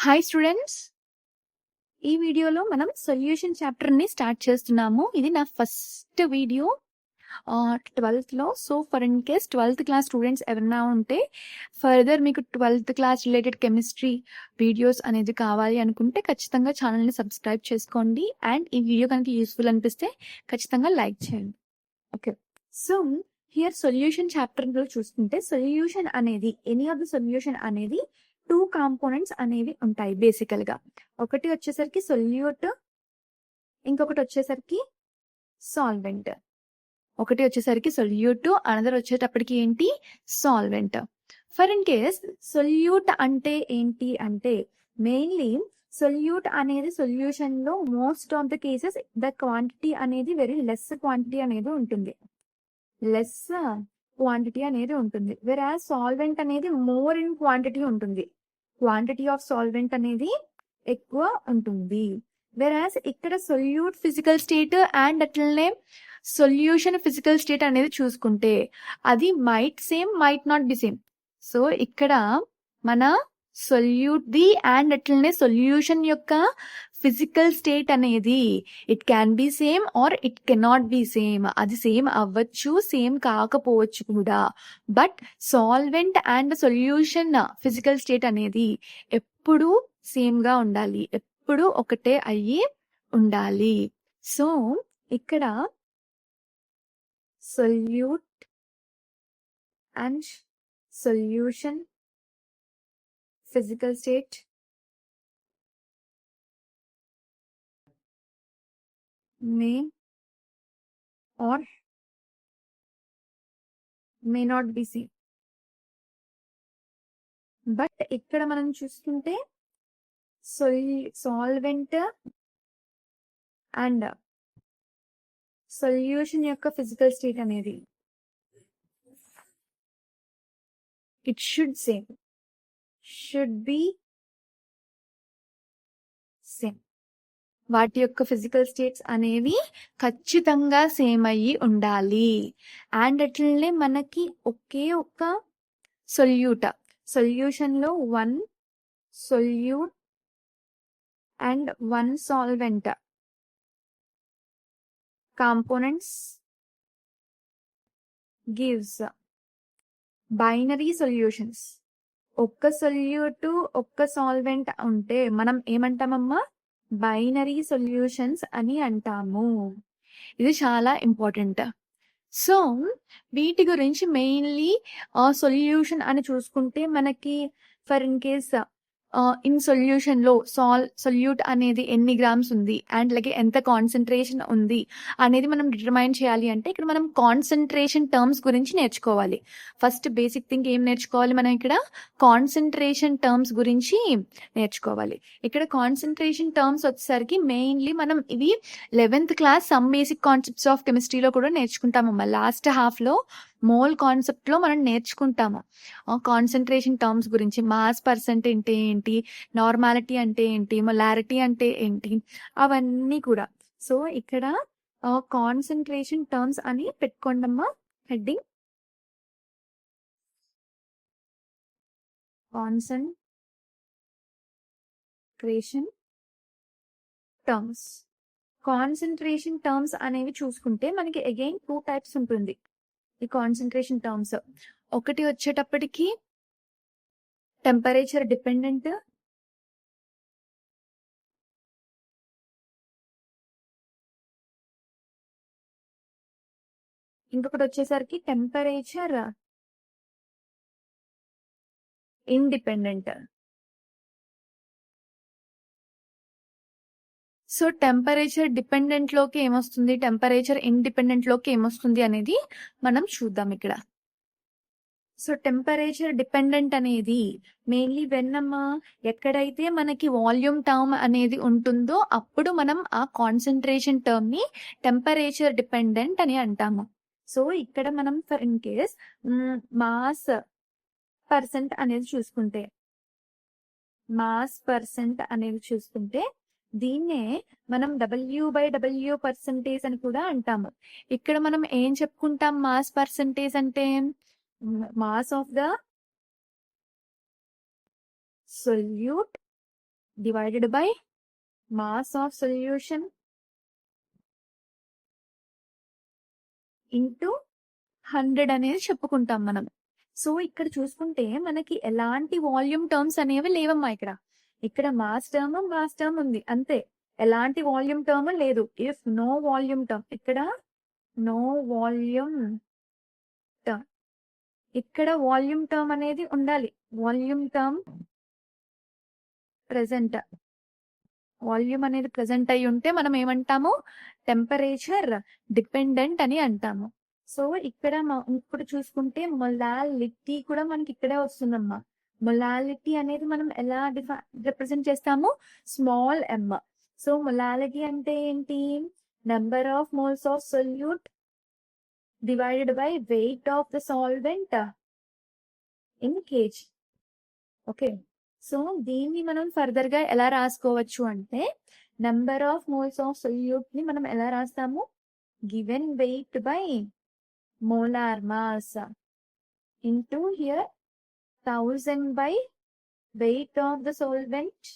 Hi students, ఈ వీడియోలో మనం సొల్యూషన్ చాప్టర్ని స్టార్ట్ చేస్తున్నాము. ఇది నా ఫస్ట్ వీడియో 12th లో. So for in case 12th class students ఎవరైనా ఉంటే ఫర్దర్ మీకు 12th class related chemistry videos అనేది కావాలి అనుకుంటే ఖచ్చితంగా ఛానల్ని సబ్స్క్రైబ్ చేసుకోండి. అండ్ ఈ వీడియో కనుక యూస్ఫుల్ అనిపిస్తే ఖచ్చితంగా లైక్ చేయండి. ఓకే, సో హియర్ సొల్యూషన్ చాప్టర్లో చూసుకుంటే సొల్యూషన్ అనేది ఎనీ ఆఫ్ ద సొల్యూషన్ అనేది 2 కాంపోనెంట్స్ అనేవి ఉంటాయి బేసికల్ గా. ఒకటి వచ్చేసరికి సొల్యూట్, ఇంకొకటి వచ్చేసరికి సాల్వెంట్. ఒకటి వచ్చేసరికి సొల్యూట్, అనదర్ వచ్చేటప్పటికి ఏంటి solvent. For in case solute అంటే ఏంటి అంటే మెయిన్లీ సొల్యూట్ అనేది సొల్యూషన్ లో most of the cases the quantity అనేది వెరీ లెస్ క్వాంటిటీ అనేది ఉంటుంది, లెస్ క్వాంటిటీ అనేది ఉంటుంది. వెరాజ్ సాల్వెంట్ అనేది మోర్ ఇన్ క్వాంటిటీ ఉంటుంది, క్వాంటిటీ ఆఫ్ సాల్వెంట్ అనేది ఎక్కువ ఉంటుంది. వెరాజ్ ఇక్కడ సొల్యూట్ ఫిజికల్ స్టేట్ అండ్ అట్లనే సొల్యూషన్ ఫిజికల్ స్టేట్ అనేది చూసుకుంటే అది might same might not be same. So ఇక్కడ మన సొల్యూట్ ది అండ్ అట్లనే సొల్యూషన్ యొక్క ఫిజికల్ స్టేట్ అనేది it can be same or it cannot be same. అది సేమ్ అవ్వచ్చు, సేమ్ కాకపోవచ్చు కూడా. But solvent and solution physical state అనేది ఎప్పుడు సేమ్ గా ఉండాలి, ఎప్పుడు ఒకటే అయ్యి ఉండాలి. సో ఇక్కడ solute and solution physical state may or may not be same. But ఇక్కడ మనం చూసుకుంటే సాల్వెంట్ అండ్ సొల్యూషన్ యొక్క ఫిజికల్ స్టేట్ అనేది ఇట్ షుడ్ బి సేమ్. వాటి యొక్క ఫిజికల్ స్టేట్స్ అనేవి ఖచ్చితంగా సేమ్ అయ్యి ఉండాలి. అండ్ అట్లనే మనకి ఒకే ఒక్క సొల్యూషన్ లో 1 solute and 1 solvent components gives binary solutions. ఒక్క సొల్యూట్ ఒక్క సాల్వెంట్ ఉంటే మనం ఏమంటామమ్మా, బైనరీ సొల్యూషన్స్ అని అంటాము. ఇది చాలా ఇంపార్టెంట్. సో వీటి గురించి మెయిన్లీ సొల్యూషన్ అని చూసుకుంటే మనకి for in case in solution లో సొల్యూట్ అనేది ఎన్ని గ్రామ్స్ ఉంది అండ్ అలాగే ఎంత కాన్సన్ట్రేషన్ ఉంది అనేది మనం డిటర్మైన్ చేయాలి అంటే ఇక్కడ మనం కాన్సన్ట్రేషన్ టర్మ్స్ గురించి నేర్చుకోవాలి. ఫస్ట్ బేసిక్ థింగ్ ఏం నేర్చుకోవాలి మనం, ఇక్కడ కాన్సన్ట్రేషన్ టర్మ్స్ గురించి నేర్చుకోవాలి. ఇక్కడ కాన్సన్ట్రేషన్ టర్మ్స్ వచ్చేసరికి మెయిన్లీ మనం ఇవి 11th class some basic concepts of కెమిస్ట్రీలో కూడా నేర్చుకుంటామమ్మా. లాస్ట్ హాఫ్ లో మోల్ కాన్సెప్ట్ లో మనం నేర్చుకుంటాము కాన్సన్ట్రేషన్ టర్మ్స్ గురించి. మాస్ పర్సెంట్ అంటే ఏంటి, నార్మాలిటీ అంటే ఏంటి, మొలారిటీ అంటే ఏంటి, అవన్నీ కూడా. సో ఇక్కడ కాన్సన్ట్రేషన్ టర్మ్స్ అని పెట్టుకోండమ్మా heading. Concentration terms. Concentration terms అనేవి చూసుకుంటే మనకి అగైన్ 2 టైప్స్ ఉంటుంది ఈ కాన్సన్ట్రేషన్ టర్మ్స్. ఒకటి వచ్చేటప్పటికి టెంపరేచర్ డిపెండెంట్, ఇంకొకటి వచ్చేసరికి temperature independent. So temperature dependent లోకి ఏమొస్తుంది, టెంపరేచర్ ఇండిపెండెంట్ లోకి ఏమొస్తుంది అనేది మనం చూద్దాం ఇక్కడ. సో టెంపరేచర్ డిపెండెంట్ అనేది మెయిన్లీ వెన్నమ్మా ఎక్కడైతే మనకి వాల్యూమ్ టర్మ్ అనేది ఉంటుందో అప్పుడు మనం ఆ కాన్సన్ట్రేషన్ టర్మ్ ని టెంపరేచర్ డిపెండెంట్ అని అంటాము. సో ఇక్కడ మనం for in case mass percent అనేది చూసుకుంటే దీన్నే మనం W/W పర్సెంటేజ్ అని కూడా అంటాము. ఇక్కడ మనం ఏం చెప్పుకుంటాం, మాస్ పర్సెంటేజ్ అంటే mass of the solute divided by mass of solution into 100 అనేది చెప్పుకుంటాం మనం. సో ఇక్కడ చూసుకుంటే మనకి ఎలాంటి వాల్యూమ్ టర్మ్స్ అనేవి లేవమ్మా. ఇక్కడ మాస్ టర్మ్ ఉంది అంతే. ఎలాంటి వాల్యూమ్ టర్మ్ లేదు. ఇఫ్ నో వాల్యూమ్ టర్మ్, ఇక్కడ నో వాల్యూమ్ టర్మ్, ఇక్కడ వాల్యూమ్ టర్మ్ అనేది ఉండాలి. వాల్యూమ్ టర్మ్ ప్రెసెంట్, వాల్యూమ్ అనేది ప్రెసెంట్ అయి ఉంటే మనం ఏమంటాము, టెంపరేచర్ డిపెండెంట్ అని అంటాము. సో ఇక్కడ ఇప్పుడు చూసుకుంటే మొలాలిటీ కూడా మనకి ఇక్కడే వస్తుందమ్మా. మొలాలిటీ అనేది మనం ఎలా రిప్రజెంట్ చేస్తాము, స్మాల్ ఎమ్. సో మొలాలిటీ అంటే ఏంటి, number of moles of solute divided by weight of the solvent in kg. Okay, so దీన్ని మనం ఫర్దర్ గా ఎలా రాసుకోవచ్చు అంటే, number of moles of solute ని మనం ఎలా రాస్తాము, given weight by molar mass into here 1000 by weight of the solvent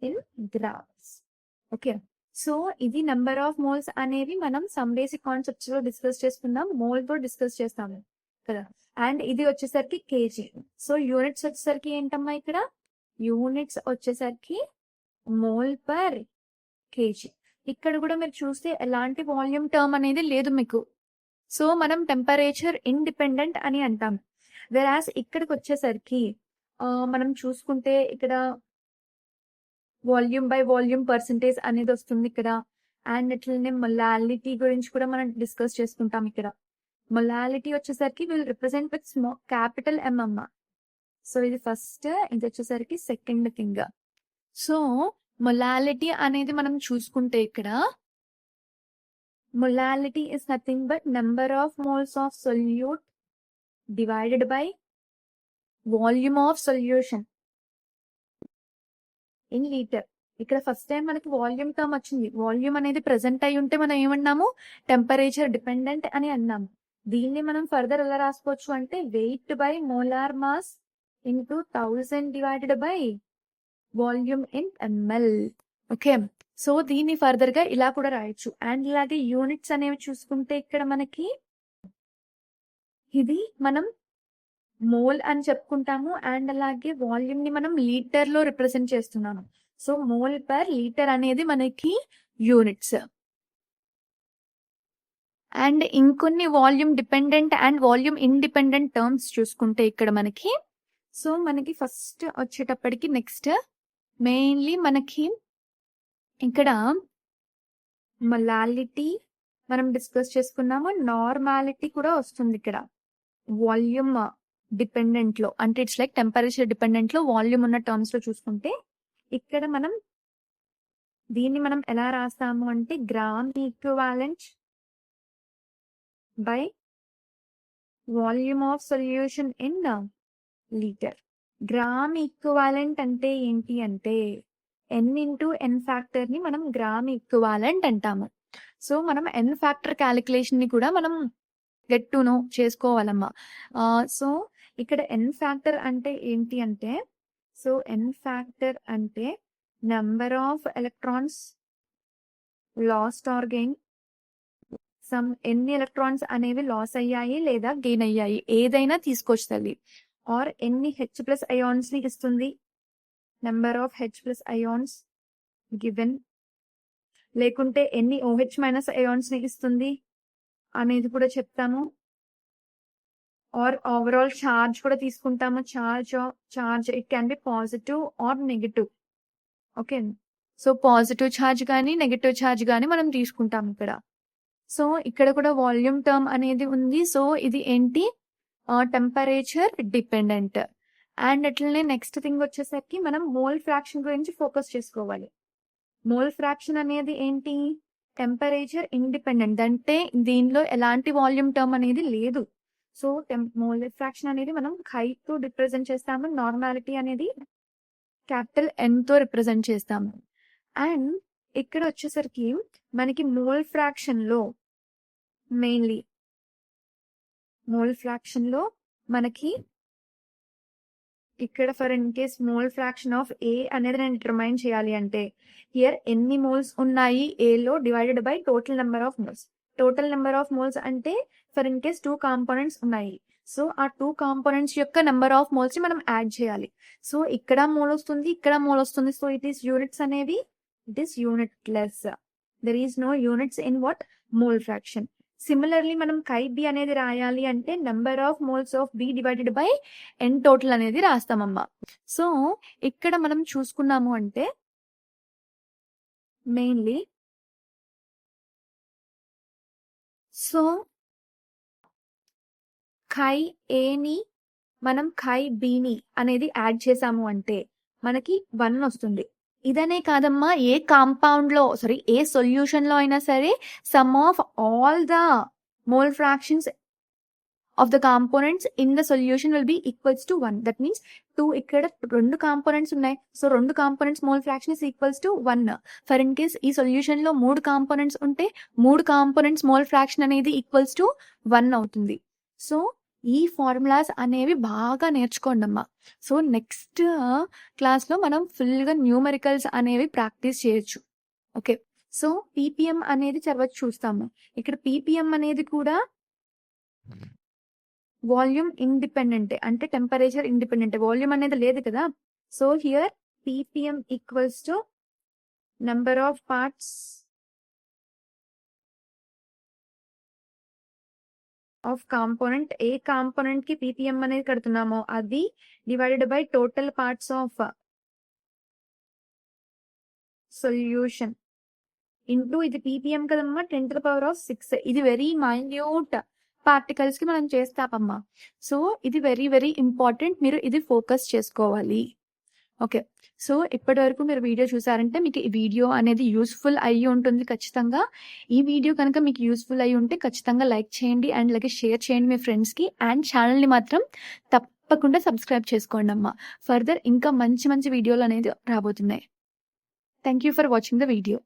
in grams. Okay, so ఇది నెంబర్ ఆఫ్ మోల్స్ అనేవి మనం సమ్ బేసిక్ కాన్సెప్ట్స్ లో డిస్కస్ చేసుకుందాం, మోల్ తో డిస్కస్ చేస్తాము కదా. అండ్ ఇది వచ్చేసరికి కేజీ. సో యూనిట్స్ వచ్చేసరికి ఏంటమ్మా, ఇక్కడ యూనిట్స్ వచ్చేసరికి మోల్ పర్ కేజీ. ఇక్కడ కూడా మీరు చూస్తే ఎలాంటి వాల్యూమ్ టర్మ్ అనేది లేదు మీకు. సో మనం టెంపరేచర్ ఇండిపెండెంట్ అని అంటాం. వెరాస్ ఇక్కడికి వచ్చేసరికి మనం చూసుకుంటే ఇక్కడ వాల్యూమ్ బై వాల్యూమ్ పర్సంటేజ్ అనేది వస్తుంది ఇక్కడ. అండ్ ఇట్లనే మొలాలిటీ గురించి కూడా మనం డిస్కస్ చేసుకుంటాం. ఇక్కడ మొలాలిటీ వచ్చేసరికి will represent with capital M అమ్మ. సో ఇది ఫస్ట్, ఇది వచ్చేసరికి సెకండ్ థింగ్. సో మొలాలిటీ అనేది మనం చూసుకుంటే ఇక్కడ molality is nothing but number of moles of solute divided by volume of solution in litre. ఇక్కడ ఫస్ట్ టైం మనకి వాల్యూమ్ టర్మ్ వచ్చింది. వాల్యూమ్ అనేది ప్రెసెంట్ అయి ఉంటే మనం ఏమన్నాము, టెంపరేచర్ డిపెండెంట్ అని అన్నాము. దీన్ని మనం ఫర్దర్ ఎలా రాసుకోవచ్చు అంటే, wait by molar mass into 1000 divided by volume in ML. Okay, so దీన్ని ఫర్దర్ గా ఇలా కూడా రాయొచ్చు. అండ్ ఇలాగే యూనిట్స్ అనేవి చూసుకుంటే ఇక్కడ మనకి ఇది మనం మోల్ అని చెప్పుకుంటాము. అండ్ అలాగే వాల్యూమ్ ని మనం లీటర్ లో రిప్రజెంట్ చేస్తున్నాము. సో మోల్ పర్ లీటర్ అనేది మనకి యూనిట్స్. అండ్ ఇంకొన్ని volume dependent and volume independent terms చూసుకుంటే ఇక్కడ మనకి, సో మనకి ఫస్ట్ వచ్చేటప్పటికి నెక్స్ట్ మెయిన్లీ మనకి ఇక్కడ మొలాలిటీ మనం డిస్కస్ చేసుకున్నాము. నార్మాలిటీ కూడా వస్తుంది ఇక్కడ వాల్యూమ్ డిపెండెంట్ లో, అంటే ఇట్స్ లైక్ టెంపరేచర్ డిపెండెంట్ లో వాల్యూమ్ ఉన్న టర్మ్స్ లో చూసుకుంటే ఇక్కడ మనం దీన్ని మనం ఎలా రాస్తాము అంటే, gram equivalent by volume of solution in litre. Gram equivalent అంటే ఏంటి అంటే, ఎన్ ఇంటూ ఎన్ ఫ్యాక్టర్ ని మనం గ్రామ్ ఈక్వివాలెంట్ అంటాము. సో మనం ఎన్ ఫ్యాక్టర్ క్యాలిక్యులేషన్ ని కూడా మనం గెట్ టు నో చేసుకోవాలమ్మా. సో ఇక్కడ ఎన్ ఫ్యాక్టర్ అంటే ఏంటి అంటే, సో ఎన్ ఫ్యాక్టర్ అంటే number of electrons last are gain. Some ఎన్ని ఎలక్ట్రాన్స్ అనేవి లాస్ అయ్యాయి లేదా గెయిన్ అయ్యాయి ఏదైనా తీసుకొస్తుంది. ఆర్ ఎన్ని హెచ్ ప్లస్ అయాన్స్ ని ఇస్తుంది, number of H plus ions given. లేకుంటే ఎన్ని ఓహెచ్ మైనస్ అయాన్స్ ని ఇస్తుంది అనేది కూడా చెప్తాము. ఆర్ ఓవరాల్ ఛార్జ్ కూడా తీసుకుంటాము. Charge it can B positive or negative. Okay, so positive charge కానీ నెగటివ్ ఛార్జ్ కానీ మనం తీసుకుంటాం ఇక్కడ. సో ఇక్కడ కూడా వాల్యూమ్ టర్మ్ అనేది ఉంది. సో ఇది ఏంటి, టెంపరేచర్ డిపెండెంట్. అండ్ అట్లనే నెక్స్ట్ థింగ్ వచ్చేసరికి మనం మోల్ ఫ్రాక్షన్ గురించి ఫోకస్ చేసుకోవాలి. మోల్ ఫ్రాక్షన్ అనేది ఏంటి, టెంపరేచర్ ఇండిపెండెంట్, అంటే దీనిలో ఎలాంటి వాల్యూమ్ టర్మ్ అనేది లేదు. సో మోల్ ఫ్రాక్షన్ అనేది మనం హైట్ తో రిప్రజెంట్ చేస్తాము, నార్మాలిటీ అనేది క్యాపిటల్ ఎన్ తో రిప్రజెంట్ చేస్తాము. అండ్ ఇక్కడ వచ్చేసరికి మనకి మోల్ ఫ్రాక్షన్ లో మెయిన్లీ మోల్ ఫ్రాక్షన్ లో మనకి ఇక్కడ for in case mole fraction of A అనేది నేను డిటర్మైన్ చేయాలి అంటే హియర్ ఎన్ని మోల్స్ ఉన్నాయి ఏలో divided by total number of moles. Total number of moles అంటే ఫర్ ఇన్ కేస్ 2 కాంపోనెంట్స్ ఉన్నాయి. సో ఆ 2 కాంపోనెంట్స్ యొక్క నెంబర్ ఆఫ్ మోల్స్ ని మనం యాడ్ చేయాలి. సో ఇక్కడ మోల్ వస్తుంది, ఇక్కడ మోల్ వస్తుంది. సో ఇట్ ఈస్ యూనిట్స్ అనేవి it is unitless. There is no units in what mole fraction. Similarly మనం కై బి అనేది రాయాలి అంటే number of moles of B divided by N total అనేది రాస్తామమ్మా. సో ఇక్కడ మనం చూసుకున్నాము అంటే మెయిన్లీ సో ఖై ఏని మనం ఖై బిని అనేది యాడ్ చేసాము అంటే మనకి 1 వస్తుంది. ఇదనే కాదమ్మా, ఏ కాంపౌండ్ లో ఏ సొల్యూషన్ లో అయినా సరే some of all the mole fractions of the components in the solution will be equals to 1. That means 2 ఇక్కడ 2 కాంపోనెంట్స్ ఉన్నాయి. So 2 components mole fraction is equals to 1. For in case ఈ solution లో 3 components ఉంటే 3 components mole fraction అనేది equals to 1 అవుతుంది. So ఈ formulas అనేవి బాగా నేర్చుకోండి అమ్మా. సో నెక్స్ట్ క్లాస్ లో మనం ఫుల్ గా న్యూమరికల్స్ అనేవి ప్రాక్టీస్ చేయొచ్చు. ఓకే, సో పీపీఎం అనేది తర్వాత చూస్తాము. ఇక్కడ పీపీఎం అనేది కూడా వాల్యూమ్ ఇండిపెండెంట్ అంటే టెంపరేచర్ ఇండిపెండెంట్. వాల్యూమ్ అనేది లేదు కదా. So here ppm equals to number of parts of component. A component కి పీపీఎం అనేది కడుతున్నామో అది divided by total parts of solution into ఇది పీపీఎం కదమ్మా 10⁶. ఇది వెరీ మైన్యూట్ పార్టికల్స్ కి మనం చేస్తామమ్మా. సో ఇది వెరీ వెరీ ఇంపార్టెంట్, మీరు ఇది ఫోకస్ చేసుకోవాలి. ఓకే, సో ఇప్పటి వరకు మీరు వీడియో చూసారంటే మీకు ఈ వీడియో అనేది యూస్ఫుల్ అయ్యి ఉంటుంది ఖచ్చితంగా. ఈ వీడియో కనుక మీకు యూస్ఫుల్ అయ్యి ఉంటే ఖచ్చితంగా లైక్ చేయండి అండ్ అలాగే షేర్ చేయండి మీ ఫ్రెండ్స్ కి. అండ్ ఛానల్ ని మాత్రం తప్పకుండా సబ్స్క్రైబ్ చేసుకోండి అమ్మా. ఫర్దర్ ఇంకా మంచి మంచి వీడియోలు అనేది రాబోతున్నాయి. Thank you for watching the video.